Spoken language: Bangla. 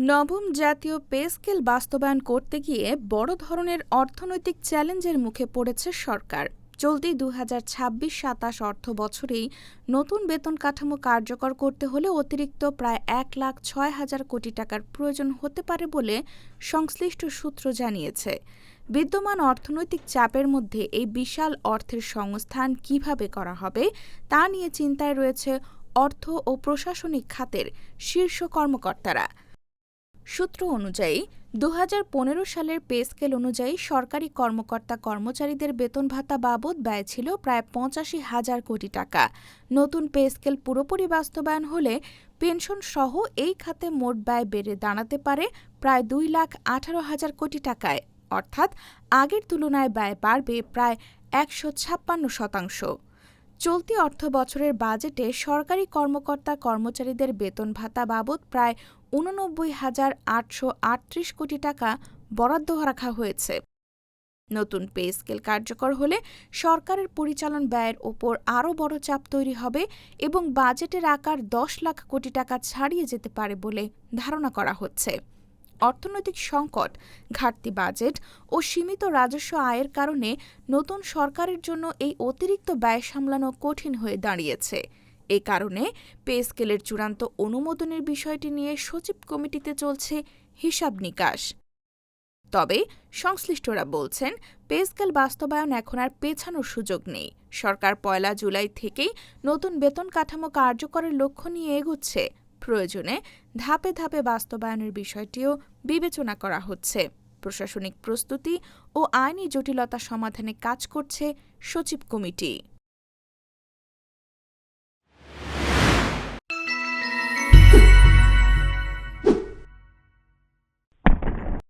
নবম জাতীয় পে স্কেল বাস্তবায়ন করতে গিয়ে বড় ধরনের অর্থনৈতিক চ্যালেঞ্জের মুখে পড়েছে সরকার। চলতি ২০২৬-২৭ অর্থবছরেই নতুন বেতন কাঠামো কার্যকর করতে হলে অতিরিক্ত প্রায় ১,৬০,০০০ কোটি টাকার প্রয়োজন হতে পারে বলে সংশ্লিষ্ট সূত্র জানিয়েছে। বিদ্যমান অর্থনৈতিক চাপের মধ্যে এই বিশাল অর্থের সংস্থান কিভাবে করা হবে তা নিয়ে চিন্তায় রয়েছে অর্থ ও প্রশাসনিক খাতের শীর্ষ কর্মকর্তারা। সূত্র অনুযায়ী ২০১৫ সালের পে স্কেল অনুযায়ী সরকারি কর্মকর্তা-কর্মচারীদের বেতন ভাতা বাবদ ব্যয় ছিল প্রায় ৮৫,০০০ কোটি টাকা। নতুন পে স্কেল পুরোপুরি বাস্তবায়ন হলে পেনশন সহ এই খাতে মোট ব্যয় বেড়ে দাঁড়াতে পারে প্রায় ২,১৮,০০০ কোটি টাকায়, অর্থাৎ আগের তুলনায় ব্যয় বাড়বে প্রায় ১৫৬%। চলতি অর্থবছরের বাজেটে সরকারি কর্মকর্তা-কর্মচারীদের বেতন ভাতা বাবদ প্রায় ৮৯,৮৩৮ কোটি টাকা বরাদ্দ রাখা হয়েছে। নতুন পে স্কেল কার্যকর হলে সরকারের পরিচালন ব্যয়ের ওপর আরও বড় চাপ তৈরি হবে এবং বাজেটের আকার ১০ লাখ কোটি টাকা ছাড়িয়ে যেতে পারে বলে ধারণা করা হচ্ছে। অর্থনৈতিক সংকট, ঘাটতি বাজেট ও সীমিত রাজস্ব আয়ের কারণে নতুন সরকারের জন্য এই অতিরিক্ত ব্যয় সামলানো কঠিন হয়ে দাঁড়িয়েছে। এ কারণে পে স্কেলের চূড়ান্ত অনুমোদনের বিষয়টি নিয়ে সচিব কমিটিতে চলছে হিসাব নিকাশ। তবে সংশ্লিষ্টরা বলছেন, পে স্কেল বাস্তবায়ন এখন আর পেছানোর সুযোগ নেই। সরকার ১ জুলাই থেকেই নতুন বেতন কাঠামো কার্যকরের লক্ষ্য নিয়ে এগোচ্ছে। প্রয়োজনে ধাপে ধাপে বাস্তবায়নের বিষয়টিও বিবেচনা করা হচ্ছে। প্রশাসনিক প্রস্তুতি ও আইনি জটিলতা সমাধানে কাজ করছে সচিব কমিটি।